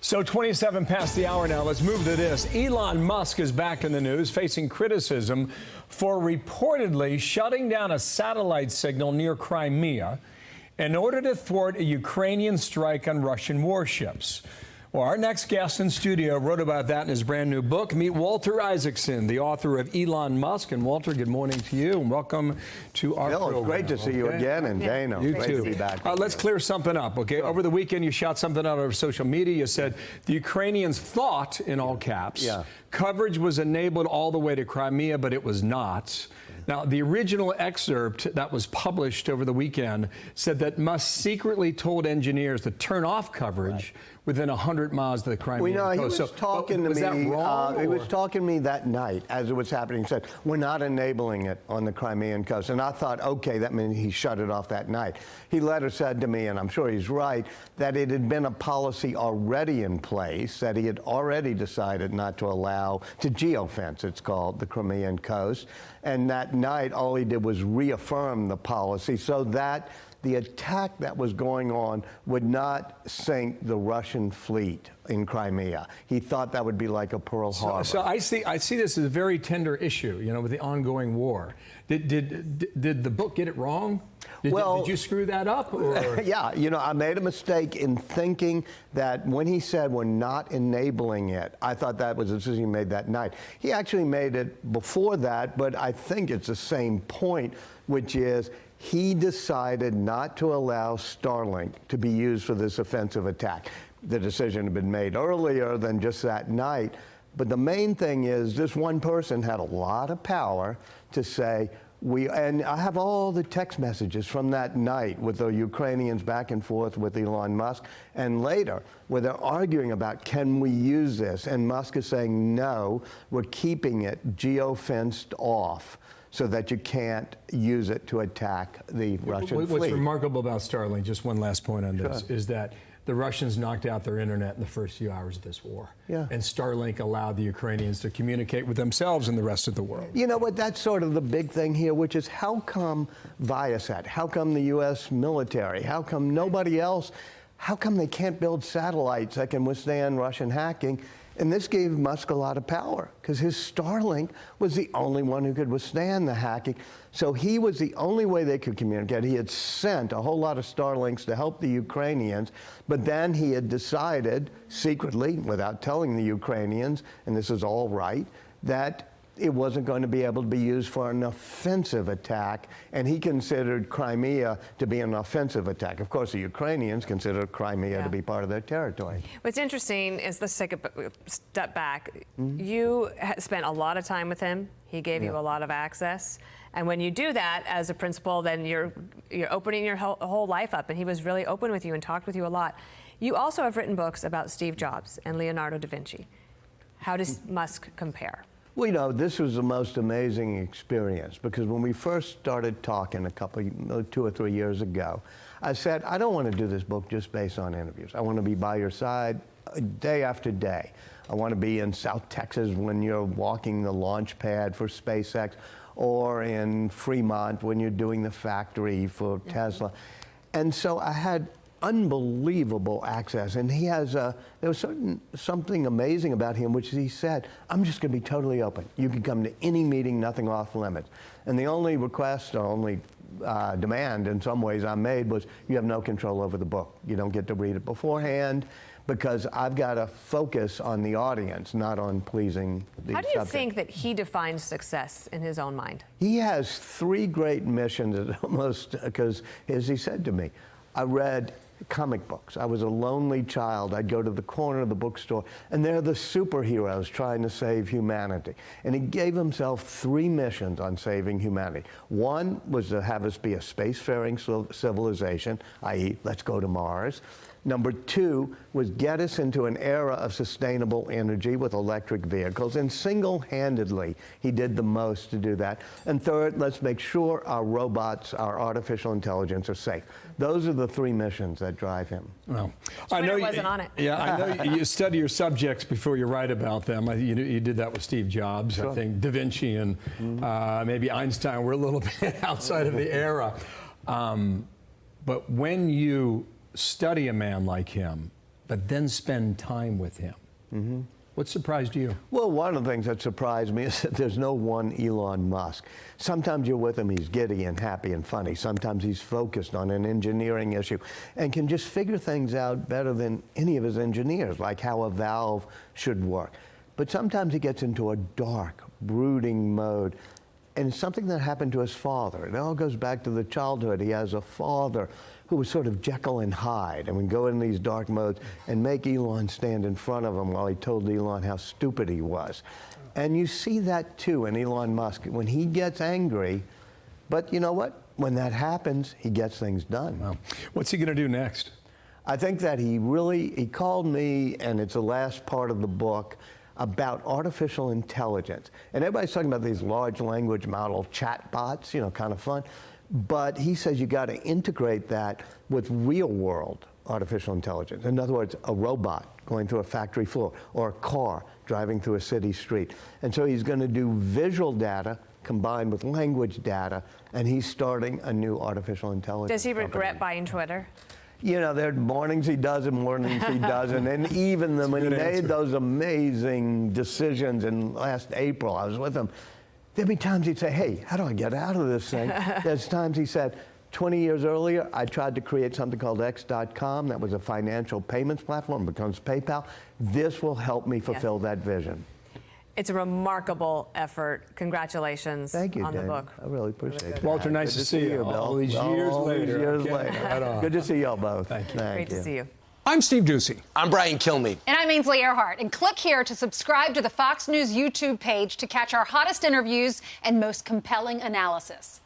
So 27 past the hour now. Let's move to this. Elon Musk is back in the news, facing criticism for reportedly shutting down a satellite signal near Crimea in order to thwart a Ukrainian strike on Russian warships. Well, our next guest in studio wrote about that in his brand new book. Meet Walter Isaacson, the author of Elon Musk. And Walter, good morning to you, and welcome to our program. It's great to see you again, and Dana, you great too. to be back. Let's clear something up, okay? Sure. Over the weekend, you shot something out of social media. You said the Ukrainians thought, in all caps, coverage was enabled all the way to Crimea, but it was not. Now, the original excerpt that was published over the weekend said that Musk secretly told engineers to turn off coverage within 100 miles of the Crimean coast. He was talking to me. That wrong, he was talking to me that night as it was happening. He said, "We're not enabling it on the Crimean coast." And I thought, okay, that means he shut it off that night. He later said to me, and I'm sure he's right, that it had been a policy already in place, that he had already decided not to allow, to geofence, it's called, the Crimean coast. And that night, all he did was reaffirm the policy so that the attack that was going on would not sink the Russian fleet in Crimea. He thought that would be like a Pearl Harbor. So I see this as a very tender issue, you know, with the ongoing war. Did the book get it wrong? Did you screw that up? Or? Yeah, you know, I made a mistake in thinking that when he said we're not enabling it, I thought that was a decision he made that night. He actually made it before that, but I think it's the same point, which is he decided not to allow Starlink to be used for this offensive attack. The decision had been made earlier than just that night. But the main thing is this one person had a lot of power to say, and I have all the text messages from that night with the Ukrainians back and forth with Elon Musk, and later where they're arguing about, can we use this? And Musk is saying, no, we're keeping it geofenced off so that you can't use it to attack the Russian fleet. What's remarkable about Starlink, just one last point on this, is that the Russians knocked out their internet in the first few hours of this war. Yeah. And Starlink allowed the Ukrainians to communicate with themselves and the rest of the world. You know what, that's sort of the big thing here, which is how come Viasat, how come the U.S. military, how come nobody else, how come they can't build satellites that can withstand Russian hacking? And this gave Musk a lot of power because his Starlink was the only one who could withstand the hacking. So he was the only way they could communicate. He had sent a whole lot of Starlinks to help the Ukrainians, but then he had decided secretly, without telling the Ukrainians, and this is all right, that it wasn't going to be able to be used for an offensive attack, and he considered Crimea to be an offensive attack. Of course, the Ukrainians consider Crimea to be part of their territory. What's interesting is, let's take a step back. You spent a lot of time with him. He gave you a lot of access. And when you do that as a principal, then you're opening your whole life up, and he was really open with you and talked with you a lot. You also have written books about Steve Jobs and Leonardo da Vinci. How does Musk compare? Well, you know, this was the most amazing experience because when we first started talking 2 or 3 years ago, I said, I don't want to do this book just based on interviews. I want to be by your side day after day. I want to be in South Texas when you're walking the launch pad for SpaceX, or in Fremont when you're doing the factory for Tesla. And so I had unbelievable access, and he has there was something amazing about him, which he said, I'm just going to be totally open. You can come to any meeting, nothing off limits. And the only request, or only demand in some ways I made was, you have no control over the book. You don't get to read it beforehand, because I've got to focus on the audience, not on pleasing the How do you subject. think that he defines success in his own mind? He has 3 great missions, almost, because as he said to me, I read comic books. I was a lonely child. I'd go to the corner of the bookstore, and they're the superheroes trying to save humanity. And he gave himself 3 missions on saving humanity. One was to have us be a spacefaring civilization, i.e., let's go to Mars. Number 2 was get us into an era of sustainable energy with electric vehicles, and single-handedly he did the most to do that. And 3rd, let's make sure our robots, our artificial intelligence are safe. Those are the 3 missions that drive him. Well, I know wasn't on it. Yeah, I know you study your subjects before you write about them. You did that with Steve Jobs. Sure. I think Da Vinci and maybe Einstein were a little bit outside of the era. But when you study a man like him, but then spend time with him. Mm-hmm. What surprised you? Well, one of the things that surprised me is that there's no one Elon Musk. Sometimes you're with him, he's giddy and happy and funny. Sometimes he's focused on an engineering issue and can just figure things out better than any of his engineers, like how a valve should work. But sometimes he gets into a dark, brooding mode. And it's something that happened to his father. It all goes back to the childhood. He has a father who was sort of Jekyll and Hyde and would go in these dark modes and make Elon stand in front of him while he told Elon how stupid he was. And you see that too in Elon Musk when he gets angry. But you know what? When that happens, he gets things done. Wow. What's he going to do next? I think that he called me, and it's the last part of the book, about artificial intelligence. And everybody's talking about these large language model chatbots, you know, kind of fun. But he says you got to integrate that with real world artificial intelligence. In other words, a robot going through a factory floor or a car driving through a city street. And so he's going to do visual data combined with language data, and he's starting a new artificial intelligence Does he regret company. buying Twitter? You know, there are mornings he does and mornings he doesn't. And even when he made those amazing decisions in last April, I was with him. There'd be times he'd say, hey, how do I get out of this thing? There's times he said, 20 years earlier, I tried to create something called X.com. That was a financial payments platform, becomes PayPal. This will help me fulfill that vision. It's a remarkable effort. Congratulations Thank you, on the Dave. book. I really appreciate it. Walter, nice to see you. Bill. All these years later. Right on. Good to see y'all both. Thank you. Great to see you. I'm Steve Ducey. I'm Brian Kilmeade. And I'm Ainsley Earhart. And click here to subscribe to the Fox News YouTube page to catch our hottest interviews and most compelling analysis.